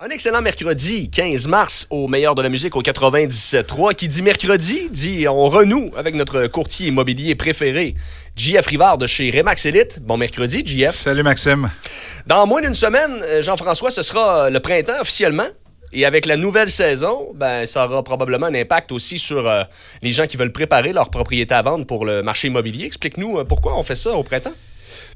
Un excellent mercredi 15 mars au meilleur de la musique au 97.3. Qui dit mercredi, dit on renoue avec notre courtier immobilier préféré, JF Rivard de chez Remax Elite. Bon mercredi, JF. Salut Maxime. Dans moins d'une semaine, Jean-François, ce sera le printemps officiellement. Et avec la nouvelle saison, ça aura probablement un impact aussi sur les gens qui veulent préparer leur propriété à vendre pour le marché immobilier. Explique-nous pourquoi on fait ça au printemps.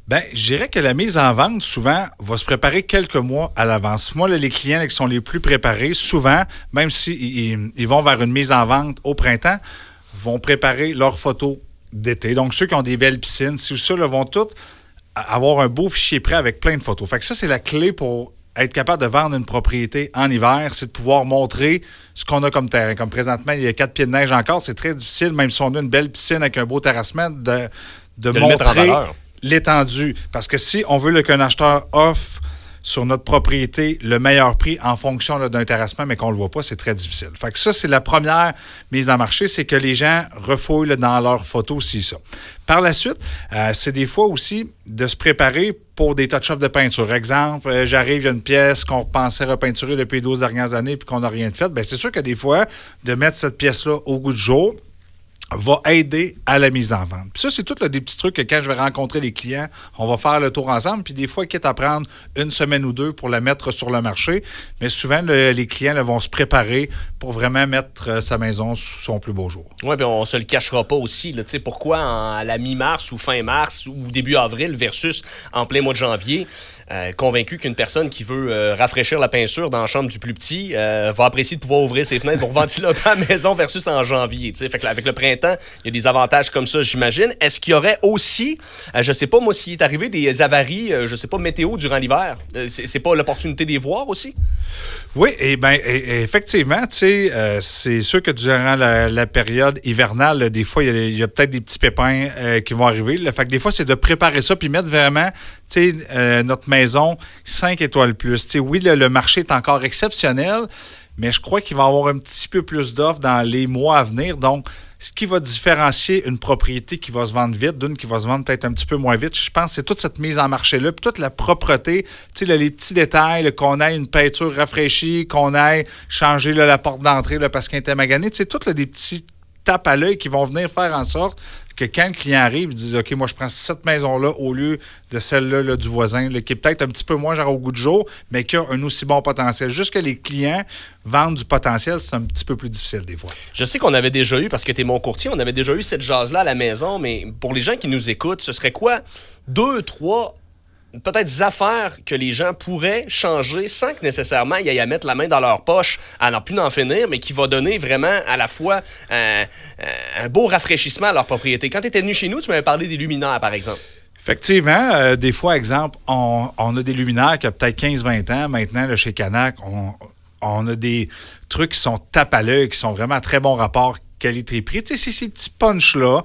Je dirais que la mise en vente, souvent, va se préparer quelques mois à l'avance. Moi, les clients qui sont les plus préparés, souvent, même s'ils vont vers une mise en vente au printemps, vont préparer leurs photos d'été. Donc, ceux qui ont des belles piscines, vont tous avoir un beau fichier prêt avec plein de photos. Fait que ça, c'est la clé pour être capable de vendre une propriété en hiver, c'est de pouvoir montrer ce qu'on a comme terrain. Comme présentement, il y a 4 pieds de neige encore, c'est très difficile, même si on a une belle piscine avec un beau terrassement, de le mettre en valeur. L'étendue. Parce que si on veut qu'un acheteur offre sur notre propriété le meilleur prix en fonction d'un terrassement, mais qu'on ne le voit pas, c'est très difficile. Fait que ça, c'est la première mise en marché, c'est que les gens refouillent dans leurs photos, si ça. Par la suite, c'est des fois aussi de se préparer pour des touch-ups de peinture. Exemple, j'arrive, il y a une pièce qu'on pensait repeinturer depuis les 12 dernières années puis qu'on n'a rien fait. C'est sûr que des fois, de mettre cette pièce-là au goût du jour va aider à la mise en vente. Puis ça, c'est tout des petits trucs que quand je vais rencontrer les clients, on va faire le tour ensemble. Puis des fois, quitte à prendre une semaine ou deux pour la mettre sur le marché, mais souvent, les clients vont se préparer pour vraiment mettre sa maison sous son plus beau jour. Oui, puis on se le cachera pas aussi. Là, pourquoi à la mi-mars ou fin mars ou début avril versus en plein mois de janvier, convaincu qu'une personne qui veut rafraîchir la peinture dans la chambre du plus petit va apprécier de pouvoir ouvrir ses fenêtres pour ventiler un peu la maison versus en janvier. Fait que là, avec le printemps, il y a des avantages comme ça, j'imagine. Est-ce qu'il y aurait aussi, je sais pas moi, s'il est arrivé des avaries, je sais pas, météo durant l'hiver? C'est pas l'opportunité de les voir aussi? Oui, effectivement, c'est sûr que durant la période hivernale, des fois, il y a peut-être des petits pépins qui vont arriver. Fait que des fois, c'est de préparer ça puis mettre vraiment notre maison 5 étoiles plus. Oui, le marché est encore exceptionnel, mais je crois qu'il va y avoir un petit peu plus d'offres dans les mois à venir. Donc, ce qui va différencier une propriété qui va se vendre vite d'une qui va se vendre peut-être un petit peu moins vite, je pense, c'est toute cette mise en marché-là, puis toute la propreté, les petits détails, qu'on ait une peinture rafraîchie, qu'on ait changé la porte d'entrée parce qu'elle était maganée, toutes des petits tapes à l'œil qui vont venir faire en sorte que quand le client arrive, il dit « OK, moi, je prends cette maison-là au lieu de celle-là du voisin, qui est peut-être un petit peu moins au goût de jour, mais qui a un aussi bon potentiel. » Juste que les clients vendent du potentiel, c'est un petit peu plus difficile des fois. Je sais qu'on avait déjà eu, parce que tu es mon courtier, on avait déjà eu cette jase-là à la maison, mais pour les gens qui nous écoutent, ce serait quoi 2, 3 peut-être des affaires que les gens pourraient changer sans que nécessairement ils aient à mettre la main dans leur poche à n'en plus en finir, mais qui va donner vraiment à la fois un beau rafraîchissement à leur propriété. Quand tu étais venu chez nous, tu m'avais parlé des luminaires, par exemple. Effectivement, des fois, exemple, on a des luminaires qui ont peut-être 15-20 ans. Maintenant, là, chez Canac, on a des trucs qui sont tape à l'œil, qui sont vraiment à très bon rapport qualité-prix. C'est ces petits punchs-là,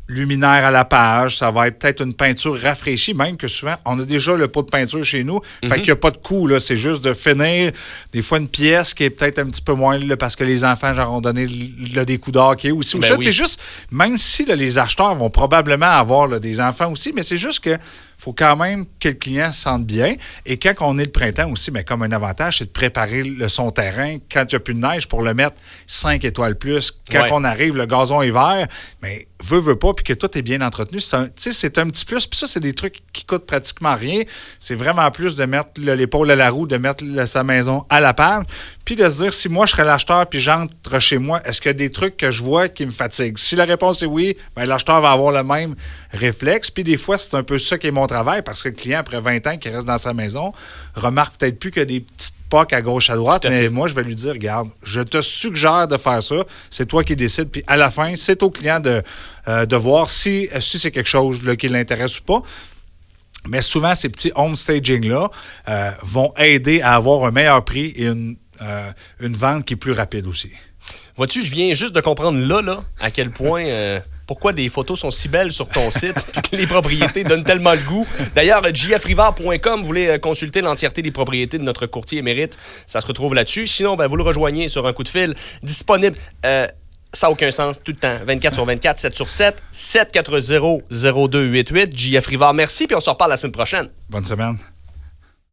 luminaire à la page, ça va être peut-être une peinture rafraîchie, même que souvent, on a déjà le pot de peinture chez nous, fait qu'il n'y a pas de coût, là, c'est juste de finir des fois une pièce qui est peut-être un petit peu moins, là, parce que les enfants ont donné des coups d'hockey aussi. Oui. C'est juste, même si là, les acheteurs vont probablement avoir des enfants aussi, mais c'est juste que faut quand même que le client se sente bien. Et quand on est le printemps aussi, comme un avantage, c'est de préparer son terrain quand il n'y a plus de neige pour le mettre 5 étoiles plus. Quand on arrive, le gazon est vert, mais veut pas, puis que tout est bien entretenu. C'est un petit plus. Puis ça, c'est des trucs qui coûtent pratiquement rien. C'est vraiment plus de mettre l'épaule à la roue, de mettre sa maison à la page, puis de se dire, si moi, je serais l'acheteur, puis j'entre chez moi, est-ce qu'il y a des trucs que je vois qui me fatiguent? Si la réponse est oui, l'acheteur va avoir le même réflexe. Puis des fois, c'est un peu ça qui est mon travail, parce que le client, après 20 ans qui reste dans sa maison, remarque peut-être plus que des petites pocs à gauche, à droite, mais moi, je vais lui dire, regarde, je te suggère de faire ça, c'est toi qui décides, puis à la fin, c'est au client de voir si c'est quelque chose là, qui l'intéresse ou pas. Mais souvent, ces petits home staging-là vont aider à avoir un meilleur prix et une vente qui est plus rapide aussi. Vois-tu, je viens juste de comprendre là à quel point... Pourquoi des photos sont si belles sur ton site et que les propriétés donnent tellement le goût. D'ailleurs, jfrivard.com, vous voulez consulter l'entièreté des propriétés de notre courtier émérite, ça se retrouve là-dessus. Sinon, vous le rejoignez sur un coup de fil. Disponible, ça n'a aucun sens, tout le temps. 24 sur 24, 7 sur 7, 740-0288. JF Rivard, merci, puis on se reparle la semaine prochaine. Bonne semaine.